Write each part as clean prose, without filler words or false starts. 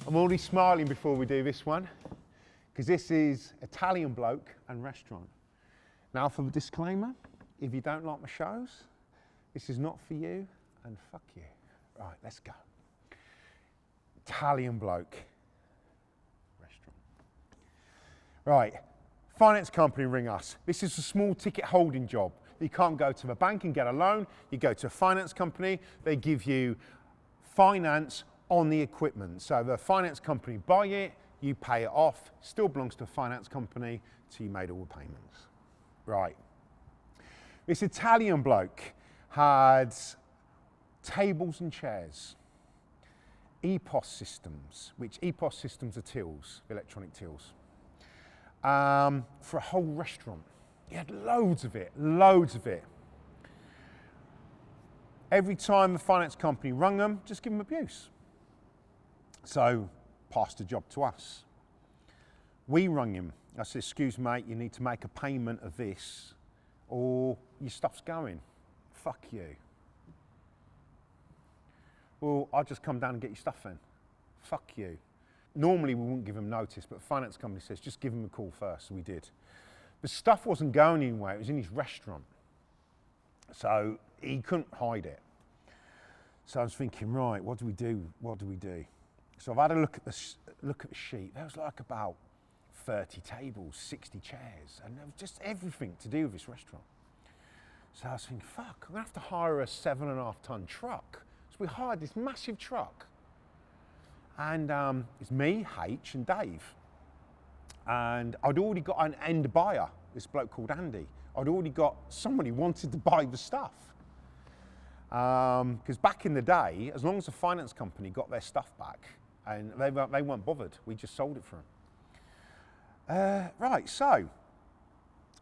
I'm already smiling before we do this one, because this is Italian bloke and restaurant. Now for the disclaimer, if you don't like my shows, this is not for you, and fuck you. Right, let's go. Italian bloke, restaurant. Right, finance company ring us. This is a small ticket holding job. You can't go to the bank and get a loan. You go to a finance company, they give you finance on the equipment. So the finance company buy it, you pay it off, still belongs to a finance company till you made all the payments. Right. This Italian bloke had tables and chairs, EPOS systems, which EPOS systems are tills, electronic tills, for a whole restaurant. He had loads of it, loads of it. Every time the finance company rung them, just give them abuse. So, passed the job to us. We rung him. I said, excuse mate, you need to make a payment of this or your stuff's going. Fuck you. Well, I'll just come down and get your stuff then. Fuck you. Normally we wouldn't give him notice, but the finance company says, just give him a call first, so we did. The stuff wasn't going anywhere, it was in his restaurant. So he couldn't hide it. So I was thinking, right, what do we do? What do we do? So I've had a look at the sheet. There was like about 30 tables, 60 chairs, and there was just everything to do with this restaurant. So I was thinking, fuck, I'm gonna have to hire a 7.5 ton truck. So we hired this massive truck. And it's me, H, and Dave. And I'd already got an end buyer, this bloke called Andy. I'd already got somebody who wanted to buy the stuff. Because back in the day, as long as the finance company got their stuff back, and they weren't bothered, we just sold it for them. Right, so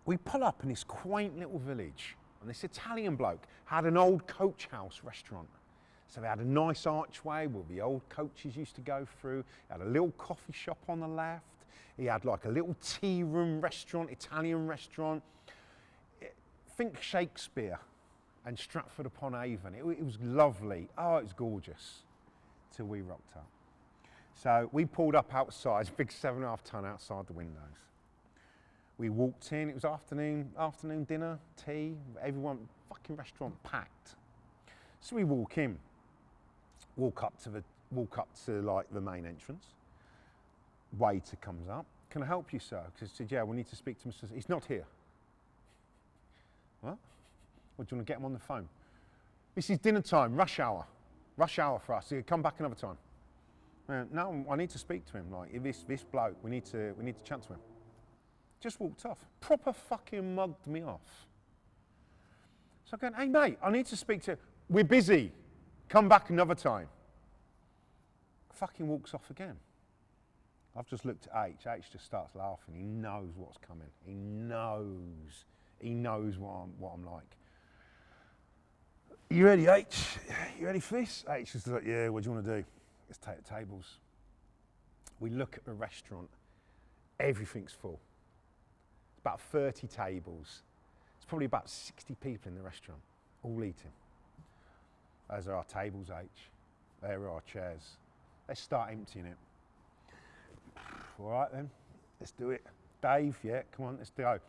we pull up in this quaint little village, and this Italian bloke had an old coach house restaurant. So they had a nice archway where the old coaches used to go through. He had a little coffee shop on the left. He had like a little tea room restaurant, Italian restaurant. Think Shakespeare and Stratford upon Avon. It was lovely. Oh, it was gorgeous till we rocked up. So we pulled up outside, big 7.5 ton outside the windows. We walked in, it was afternoon dinner, tea, everyone, fucking restaurant packed. So we walk in, walk up to like the main entrance. Waiter comes up. Can I help you, sir? Because he said, yeah, we need to speak to Mr. He's not here. What? Well, do you want to get him on the phone? This is dinner time, rush hour. Rush hour for us. So come back another time. No, I need to speak to him. Like this bloke, we need to chat to him. Just walked off. Proper fucking mugged me off. So I'm going, hey mate, I need to speak to. We're busy. Come back another time. Fucking walks off again. I've just looked at H. H just starts laughing. He knows what's coming. He knows. He knows what I'm like. You ready, H? You ready for this? H is like, yeah, what do you want to do? Let's take the tables. We look at the restaurant. Everything's full. It's about 30 tables. It's probably about 60 people in the restaurant, all eating. Those are our tables, H. There are our chairs. Let's start emptying it. All right then, let's do it. Dave, yeah, come on, let's go.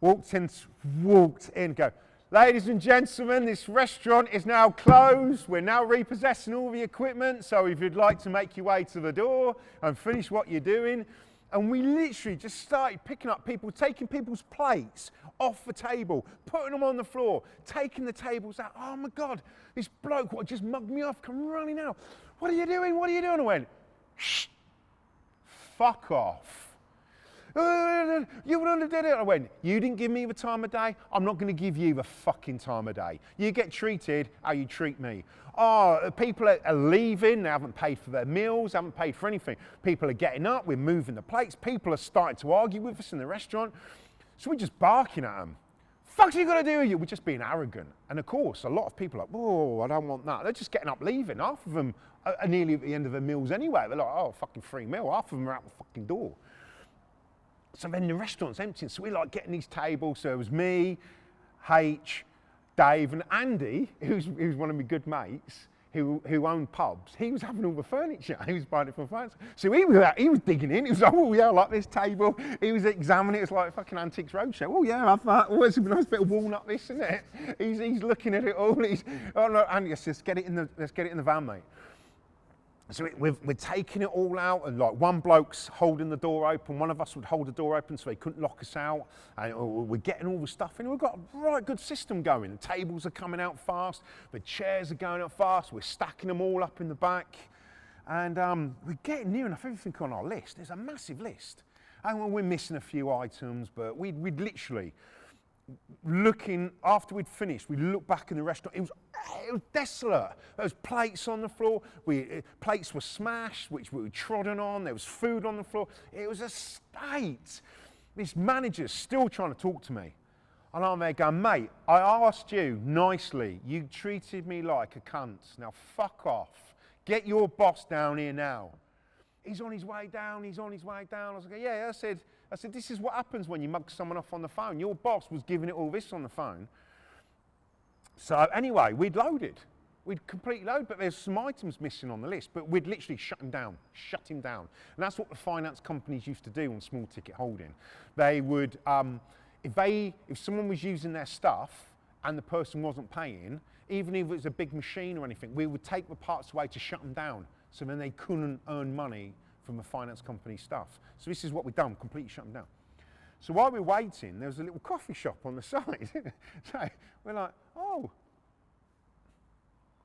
Walked in, go. Ladies and gentlemen, this restaurant is now closed. We're now repossessing all the equipment. So if you'd like to make your way to the door and finish what you're doing. And we literally just started picking up people, taking people's plates off the table, putting them on the floor, taking the tables out. Oh my God, this bloke what just mugged me off, come running out. What are you doing? What are you doing? I went, shh, fuck off. You wouldn't have did it. I went, you didn't give me the time of day. I'm not going to give you the fucking time of day. You get treated how you treat me. Oh, people are leaving. They haven't paid for their meals, haven't paid for anything. People are getting up. We're moving the plates. People are starting to argue with us in the restaurant. So we're just barking at them. Fuck's you got to do with you? We're just being arrogant. And of course, a lot of people are like, oh, I don't want that. They're just getting up, leaving. Half of them are nearly at the end of their meals anyway. They're like, oh, fucking free meal. Half of them are out the fucking door. So then the restaurant's empty. So we're like getting these tables. So it was me, H, Dave, and Andy, who's one of my good mates. who owned pubs, he was having all the furniture. He was buying it from France. So he was digging in. He was like, oh yeah, I like this table. He was examining it. It's like fucking Antiques Roadshow. Oh yeah, I thought, oh, it's a nice bit of walnut, this, isn't it? He's looking at it all. Oh no, Andy, let's get it in the van, mate. So we're taking it all out, and like one bloke's holding the door open, one of us would hold the door open so he couldn't lock us out, and we're getting all the stuff in. We've got a right good system going. The tables are coming out fast, the chairs are going out fast, we're stacking them all up in the back, and we're getting near enough everything on our list. There's a massive list, and we're missing a few items, but we'd literally, looking, after we'd finished, we looked back in the restaurant, it was desolate. There was plates on the floor, plates were smashed, which we were trodden on, there was food on the floor. It was a state. This manager's still trying to talk to me. And I'm there going, mate, I asked you nicely, you treated me like a cunt, now fuck off. Get your boss down here now. He's on his way down, I was like, yeah, I said, this is what happens when you mug someone off on the phone. Your boss was giving it all this on the phone. So anyway, we'd loaded. We'd completely loaded, but there's some items missing on the list, but we'd literally shut him down. And that's what the finance companies used to do on small ticket holding. They would, if someone was using their stuff and the person wasn't paying, even if it was a big machine or anything, we would take the parts away to shut them down. So then they couldn't earn money from the finance company stuff. So this is what we've done, completely shut them down. So while we're waiting, there was a little coffee shop on the side. So we're like, oh.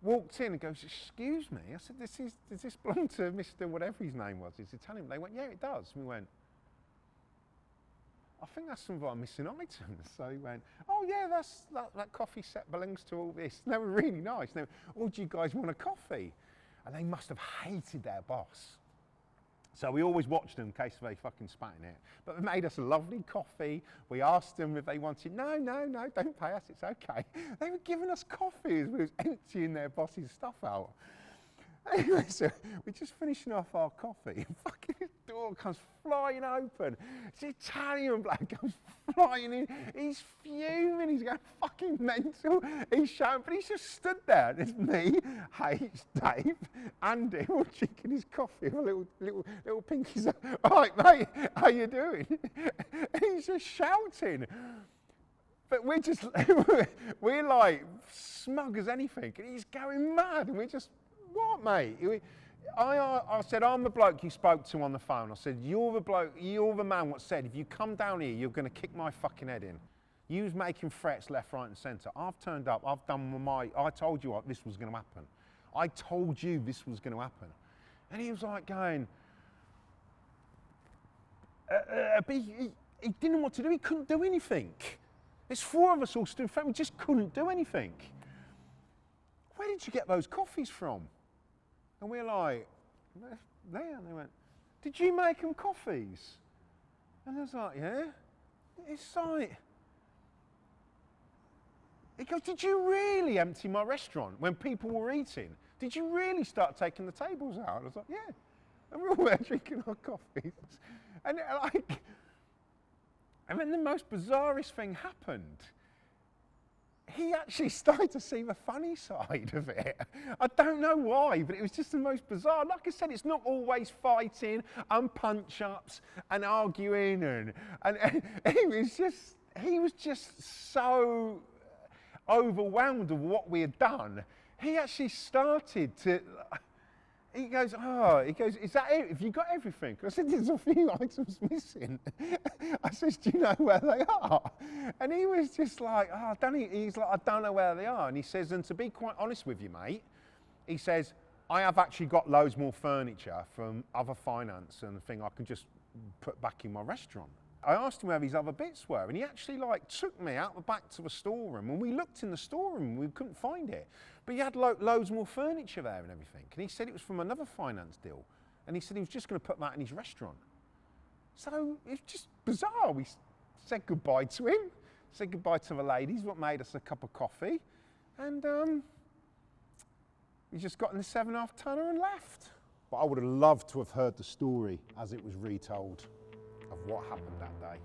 Walked in and goes, excuse me. I said, does this belong to Mr. whatever his name was? He's Italian. They went, yeah, it does. And we went, I think that's some of our missing items. So he went, oh yeah, that coffee set belongs to all this. And they were really nice. They went, oh, do you guys want a coffee? And they must have hated their boss. So we always watched them in case they fucking spat in it. But they made us a lovely coffee. We asked them if they wanted, no, don't pay us, it's okay. They were giving us coffee as we was emptying their boss's stuff out. Anyway, so we're just finishing off our coffee, and fucking his door comes flying open. This Italian bloke comes flying in. He's fuming. He's going fucking mental. He's shouting, but he's just stood there. There's me, H, Dave, Andy, all drinking his coffee with little pinkies up. All right, mate, how you doing? And he's just shouting. But we're like smug as anything, and he's going mad, and we're just, what, mate? I said, I'm the bloke you spoke to on the phone. I said, you're the man what said, if you come down here, you're going to kick my fucking head in. You was making threats left, right and centre. I've turned up, I've done I told you this was going to happen. I told you this was going to happen. And he was like going, he didn't know what to do, he couldn't do anything. There's four of us all stood in front, we just couldn't do anything. Where did you get those coffees from? And we're like, there. And they went, did you make them coffees? And I was like, yeah. It's like, he goes, did you really empty my restaurant when people were eating? Did you really start taking the tables out? I was like, yeah. And we're all there drinking our coffees. And then the most bizarrest thing happened. He actually started to see the funny side of it. I don't know why, but it was just the most bizarre. Like I said, it's not always fighting and punch-ups and arguing, and he was just so overwhelmed of what we had done. He actually started to. He goes, is that it? Have you got everything? I said, there's a few items missing. I said, do you know where they are? And he was just like, he's like, I don't know where they are. And he says, and to be quite honest with you, mate, he says, I have actually got loads more furniture from other finance and thing I can just put back in my restaurant. I asked him where these other bits were, and he actually took me out the back to the storeroom, and we looked in the storeroom and we couldn't find it. But he had loads more furniture there and everything. And he said it was from another finance deal. And he said he was just going to put that in his restaurant. So it's just bizarre. We said goodbye to him, said goodbye to the ladies, what made us a cup of coffee. And he just got in the 7.5 tonner and left. But I would have loved to have heard the story as it was retold of what happened that day.